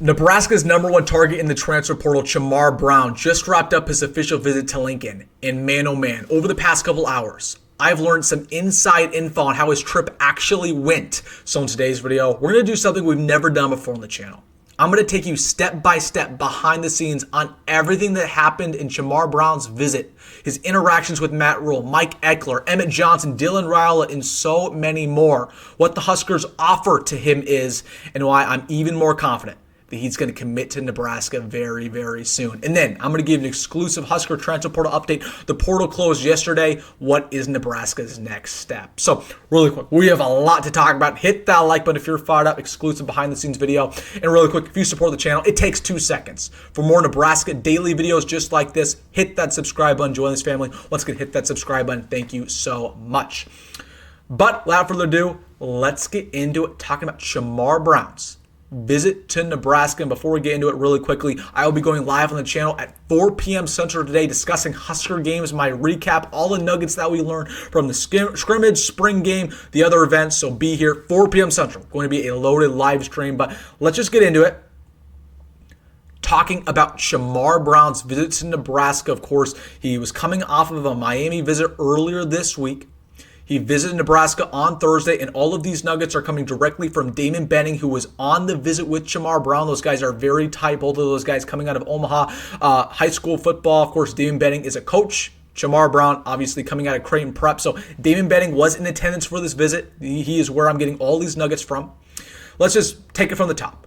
Nebraska's number one target in the transfer portal, Charmar Brown, just wrapped up his official visit to Lincoln. And man, oh man, over the past couple hours, I've learned some inside info on how his trip actually went. So in today's video, we're going to do something we've never done before on the channel. I'm going to take you step by step behind the scenes on everything that happened in Charmar Brown's visit, his interactions with Matt Rhule, Mike Ekeler, Emmett Johnson, Dylan Raiola, and so many more. What the Huskers offer to him is, and why I'm even more confident that he's going to commit to Nebraska very, very soon. And then I'm going to give an exclusive Husker transfer portal update. The portal closed yesterday. What is Nebraska's next step? So really quick, we have a lot to talk about. Hit that like button if you're fired up. Exclusive behind the scenes video. And really quick, if you support the channel, it takes 2 seconds. For more Nebraska daily videos just like this, hit that subscribe button. Join this family. Once again, hit that subscribe button. Thank you so much. But without further ado, let's get into it talking about Charmar Brown's visit to Nebraska. And before we get into it really quickly, I will be going live on the channel at 4 p.m. Central today discussing Husker games, my recap, all the nuggets that we learned from the scrimmage, spring game, the other events. So be here, 4 p.m. Central. Going to be a loaded live stream, but let's just get into it. Talking about Charmar Brown's visit to Nebraska, of course, he was coming off of a Miami visit earlier this week. He visited Nebraska on Thursday, and all of these nuggets are coming directly from Damon Benning, who was on the visit with Charmar Brown. Those guys are very tight. Both of those guys coming out of Omaha high school football. Of course, Damon Benning is a coach. Charmar Brown, obviously, coming out of Creighton Prep. So Damon Benning was in attendance for this visit. He is where I'm getting all these nuggets from. Let's just take it from the top.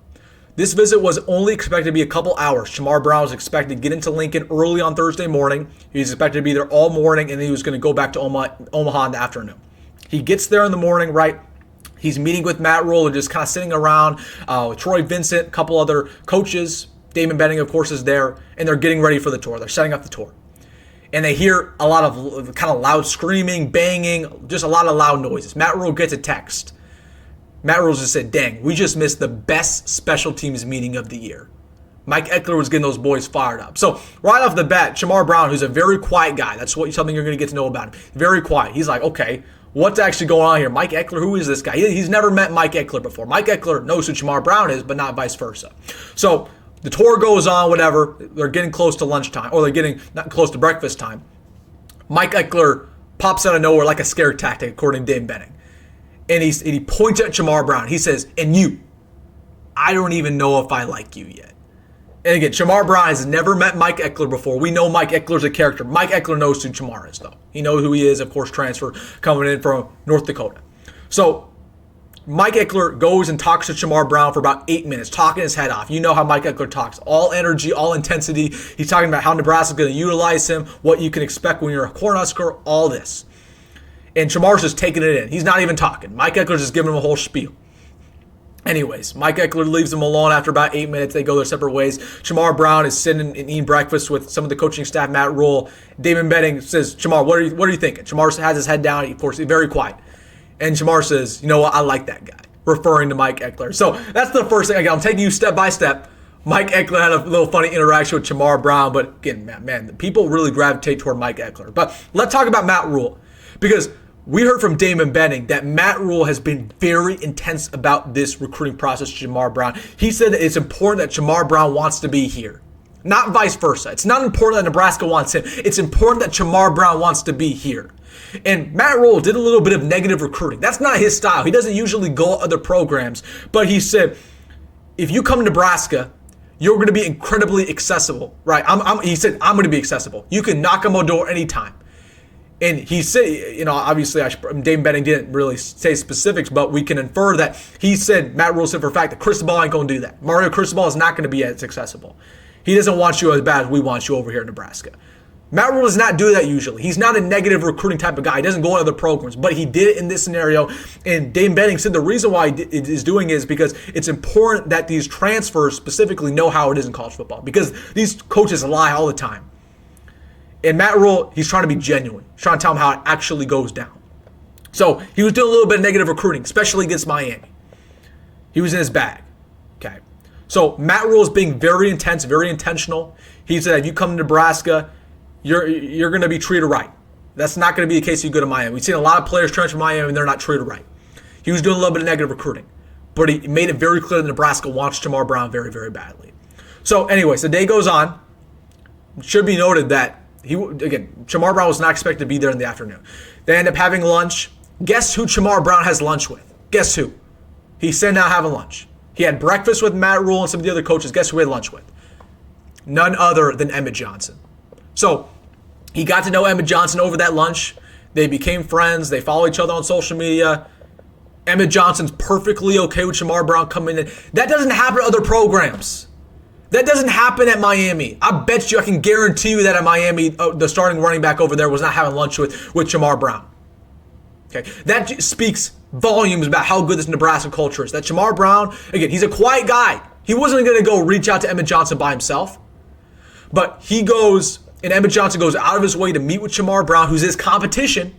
This visit was only expected to be a couple hours. Charmar Brown was expected to get into Lincoln early on Thursday morning. He was expected to be there all morning, and then he was going to go back to Omaha in the afternoon. He gets there in the morning, right? He's meeting with Matt Rhule and just kind of sitting around with Troy Vincent, a couple other coaches. Damon Benning, of course, is there, and they're getting ready for the tour. They're setting up the tour. And they hear a lot of kind of loud screaming, banging, just a lot of loud noises. Matt Rhule gets a text. Matt Rhule just said, dang, we just missed the best special teams meeting of the year. Mike Ekeler was getting those boys fired up. So right off the bat, Charmar Brown, who's a very quiet guy, that's something you're going to get to know about him. Very quiet. He's like, okay, what's actually going on here? Mike Ekeler, who is this guy? He's never met Mike Ekeler before. Mike Ekeler knows who Charmar Brown is, but not vice versa. So the tour goes on, whatever. They're getting close to lunchtime, or they're getting not close to breakfast time. Mike Ekeler pops out of nowhere like a scare tactic, according to Dame Benning. And he points at Charmar Brown. He says, and you, I don't even know if I like you yet. And again, Charmar Brown has never met Mike Ekeler before. We know Mike Ekeler's a character. Mike Ekeler knows who Charmar is, though. He knows who he is, of course, transfer coming in from North Dakota. So Mike Ekeler goes and talks to Charmar Brown for about 8 minutes, talking his head off. You know how Mike Ekeler talks. All energy, all intensity. He's talking about how Nebraska's going to utilize him, what you can expect when you're a Cornhusker, all this. And Charmar's just taking it in. He's not even talking. Mike Ekeler's just giving him a whole spiel. Anyways, Mike Ekeler leaves him alone after about 8 minutes. They go their separate ways. Charmar Brown is sitting and eating breakfast with some of the coaching staff, Matt Rhule. Damon Benning says, Charmar, what are you thinking? Charmar has his head down. Of course, he's very quiet. And Charmar says, you know what? I like that guy, referring to Mike Ekeler. So that's the first thing. Again, I'm taking you step by step. Mike Ekeler had a little funny interaction with Charmar Brown. But again, man, people really gravitate toward Mike Ekeler. But let's talk about Matt Rhule. Because we heard from Damon Benning that Matt Rhule has been very intense about this recruiting process, Charmar Brown. He said that it's important that Charmar Brown wants to be here, not vice versa. It's not important that Nebraska wants him. It's important that Charmar Brown wants to be here. And Matt Rhule did a little bit of negative recruiting. That's not his style. He doesn't usually go to other programs. But he said, if you come to Nebraska, you're going to be incredibly accessible, right? He said, I'm going to be accessible. You can knock on my door anytime. And he said, you know, obviously, Dame Benning didn't really say specifics, but we can infer that he said, Matt Rhule said for a fact that Cristobal ain't going to do that. Mario Cristobal is not going to be as accessible. He doesn't want you as bad as we want you over here in Nebraska. Matt Rhule does not do that usually. He's not a negative recruiting type of guy. He doesn't go to other programs, but he did it in this scenario. And Dame Benning said the reason why he is doing it is because it's important that these transfers specifically know how it is in college football, because these coaches lie all the time. And Matt Rhule, he's trying to be genuine. He's trying to tell him how it actually goes down. So he was doing a little bit of negative recruiting, especially against Miami. He was in his bag. Okay. So Matt Rhule is being very intense, very intentional. He said, if you come to Nebraska, you're going to be treated right. That's not going to be the case if you go to Miami. We've seen a lot of players transfer from Miami and they're not treated right. He was doing a little bit of negative recruiting. but he made it very clear that Nebraska wants Charmar Brown very, very badly. So anyways, the day goes on. It should be noted that Charmar Brown was not expected to be there in the afternoon. They end up having lunch. Guess who Charmar Brown has lunch with? Guess who? He's sitting down having lunch. He had breakfast with Matt Rhule and some of the other coaches. Guess who he had lunch with? None other than Emmett Johnson. So he got to know Emmett Johnson over that lunch. They became friends. They follow each other on social media. Emmett Johnson's perfectly okay with Charmar Brown coming in. That doesn't happen at other programs. That doesn't happen at Miami. I bet you, I can guarantee you that at Miami, the starting running back over there was not having lunch with Charmar Brown. Okay, that speaks volumes about how good this Nebraska culture is. That Charmar Brown, again, he's a quiet guy. He wasn't going to go reach out to Emmett Johnson by himself. But he goes, and Emmett Johnson goes out of his way to meet with Charmar Brown, who's his competition,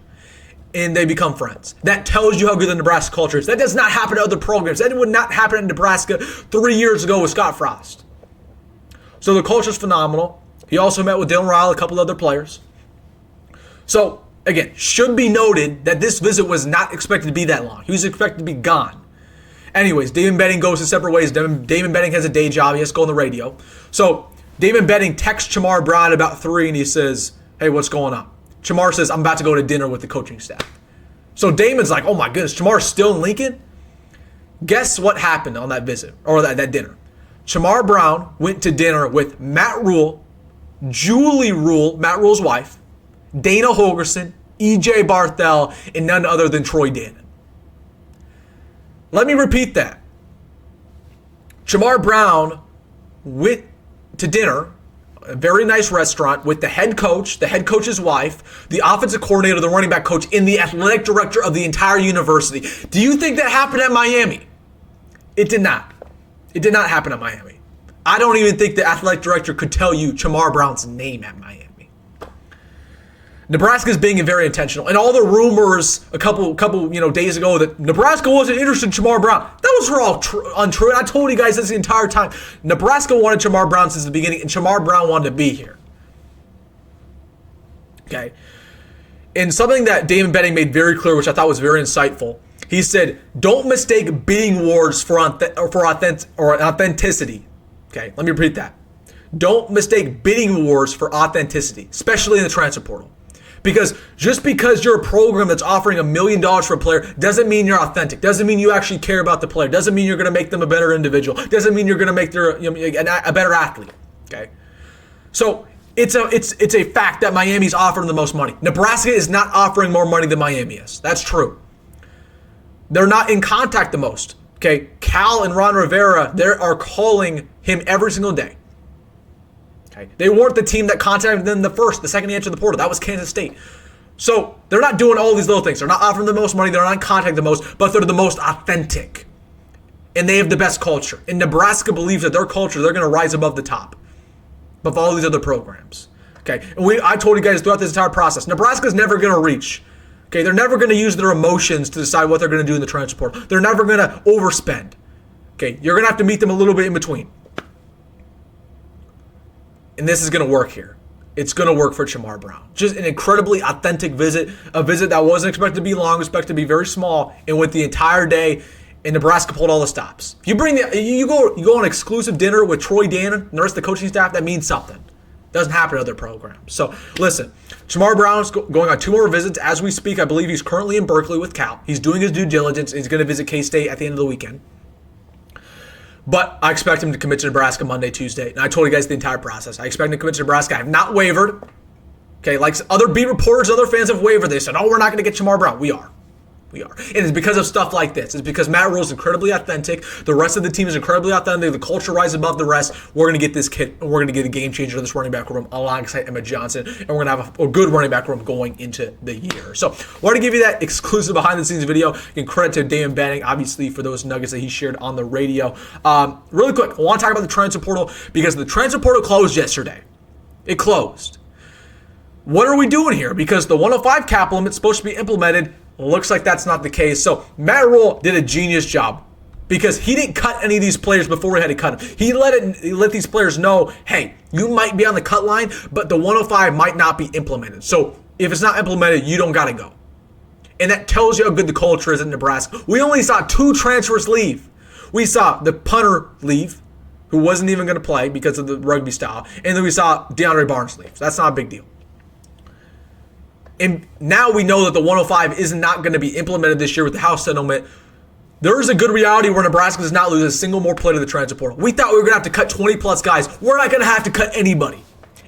and they become friends. That tells you how good the Nebraska culture is. That does not happen to other programs. That would not happen in Nebraska 3 years ago with Scott Frost. So the culture is phenomenal. He also met with Rhule, a couple other players. So, again, should be noted that this visit was not expected to be that long. He was expected to be gone. Anyways, Damon Benning goes his separate ways. Damon Benning has a day job. He has to go on the radio. So Damon Benning texts Charmar Brown about 3, and he says, hey, what's going on? Charmar says, I'm about to go to dinner with the coaching staff. So Damon's like, oh my goodness, Charmar's still in Lincoln? Guess what happened on that visit, or that dinner? Charmar Brown went to dinner with Matt Rhule, Julie Rhule, Matt Rhule's wife, Dana Holgerson, E.J. Barthel, and none other than Troy Dannon. Let me repeat that. Charmar Brown went to dinner, a very nice restaurant, with the head coach, the head coach's wife, the offensive coordinator, the running back coach, and the athletic director of the entire university. Do you think that happened at Miami? It did not. It did not happen at Miami. I don't even think the athletic director could tell you Charmar Brown's name at Miami. Nebraska's being very intentional. And all the rumors a couple days ago that Nebraska wasn't interested in Charmar Brown, that was all untrue. And I told you guys this the entire time. Nebraska wanted Charmar Brown since the beginning, and Charmar Brown wanted to be here. Okay. And something that Damon Benning made very clear, which I thought was very insightful, he said, don't mistake bidding wars for authenticity. Okay, let me repeat that. Don't mistake bidding wars for authenticity, especially in the transfer portal. Because just because you're a program that's offering $1 million for a player doesn't mean you're authentic. Doesn't mean you actually care about the player. Doesn't mean you're going to make them a better individual. Doesn't mean you're going to make a better athlete. Okay, so it's a fact that Miami's offering the most money. Nebraska is not offering more money than Miami is. That's true. They're not in contact the most. Okay, Cal and Ron Rivera, they are calling him every single day. Okay, they weren't the team that contacted them the second he entered the portal. That was Kansas State. So they're not doing all these little things. They're not offering the most money. They're not in contact the most, but they're the most authentic. And they have the best culture. And Nebraska believes that their culture, they're going to rise above the top of all these other programs. Okay, and I told you guys throughout this entire process, Nebraska's never going to reach. Okay, they're never going to use their emotions to decide what they're going to do in the transfer portal. They're never going to overspend. Okay, you're going to have to meet them a little bit in between. And this is going to work here. It's going to work for Charmar Brown. Just an incredibly authentic visit, a visit that wasn't expected to be long, expected to be very small, and went the entire day, and Nebraska pulled all the stops. If you go on an exclusive dinner with Troy Dannon and the rest of the coaching staff, that means something. Doesn't happen in other programs. So, listen, Charmar Brown's going on 2 more visits as we speak. I believe he's currently in Berkeley with Cal. He's doing his due diligence. He's going to visit K-State at the end of the weekend. But I expect him to commit to Nebraska Monday, Tuesday. And I told you guys the entire process. I expect him to commit to Nebraska. I have not wavered. Okay, like other beat reporters, other fans have wavered. They said, oh, we're not going to get Charmar Brown. We are. We are. And it's because of stuff like this. It's because Matt Rhule is incredibly authentic. The rest of the team is incredibly authentic. The culture rises above the rest. We're going to get this kid, and we're going to get a game changer in this running back room alongside Emmett Johnson. And we're going to have a good running back room going into the year. So I want to give you that exclusive behind-the-scenes video. And credit to Damon Benning, obviously, for those nuggets that he shared on the radio. Really quick, I want to talk about the transfer portal because the transfer portal closed yesterday. It closed. What are we doing here? Because the 105 cap limit is supposed to be implemented. Looks like that's not the case. So Matt Rhule did a genius job because he didn't cut any of these players before we had to cut them. He let these players know, hey, you might be on the cut line, but the 105 might not be implemented. So if it's not implemented, you don't got to go. And that tells you how good the culture is in Nebraska. We only saw 2 transfers leave. We saw the punter leave, who wasn't even going to play because of the rugby style. And then we saw DeAndre Barnes leave. So that's not a big deal. And now we know that the 105 is not going to be implemented this year with the House settlement. There is a good reality where Nebraska does not lose a single more player to the transfer portal. We thought we were going to have to cut 20-plus guys. We're not going to have to cut anybody.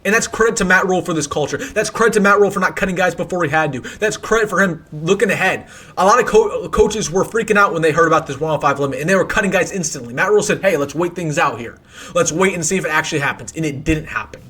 And that's credit to Matt Rhule for this culture. That's credit to Matt Rhule for not cutting guys before he had to. That's credit for him looking ahead. A lot of coaches were freaking out when they heard about this 105 limit, and they were cutting guys instantly. Matt Rhule said, hey, let's wait things out here. Let's wait and see if it actually happens. And it didn't happen.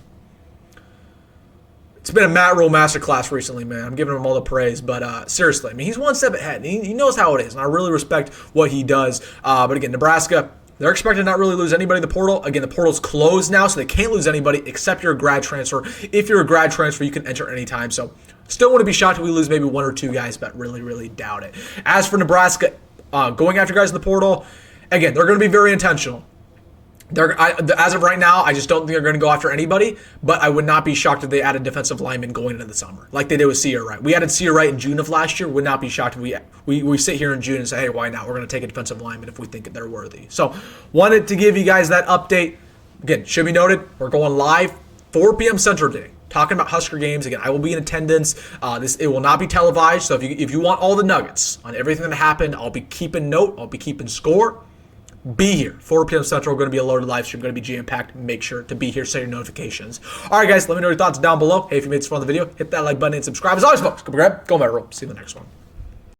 It's been a Matt Rhule masterclass recently, man. I'm giving him all the praise. But seriously, I mean, he's one step ahead. He knows how it is, and I really respect what he does. But again, Nebraska, they're expected to not really lose anybody in the portal. Again, the portal's closed now, so they can't lose anybody except you're a grad transfer. If you're a grad transfer, you can enter anytime. So still wouldn't be shocked if we lose maybe 1 or 2 guys, but really, really doubt it. As for Nebraska, going after guys in the portal, again, they're going to be very intentional. As of right now, I just don't think they're going to go after anybody, but I would not be shocked if they added defensive linemen going into the summer, like they did with Sia Wright. We added Sia Wright in June of last year. Would not be shocked if we sit here in June and say, hey, why not? We're going to take a defensive lineman if we think they're worthy. So wanted to give you guys that update. Again, should be noted, we're going live 4 p.m. Central today, talking about Husker games. Again, I will be in attendance. It will not be televised, so if you want all the nuggets on everything that happened, I'll be keeping note. I'll be keeping score. Be here. 4 p.m. Central. Going to be a loaded live stream. Going to be jam-packed. Make sure to be here. Set your notifications. All right, guys. Let me know your thoughts down below. Hey, if you made this fun of the video, hit that like button and subscribe. As always, folks, go grab, go Matt Rhule. See you in the next one.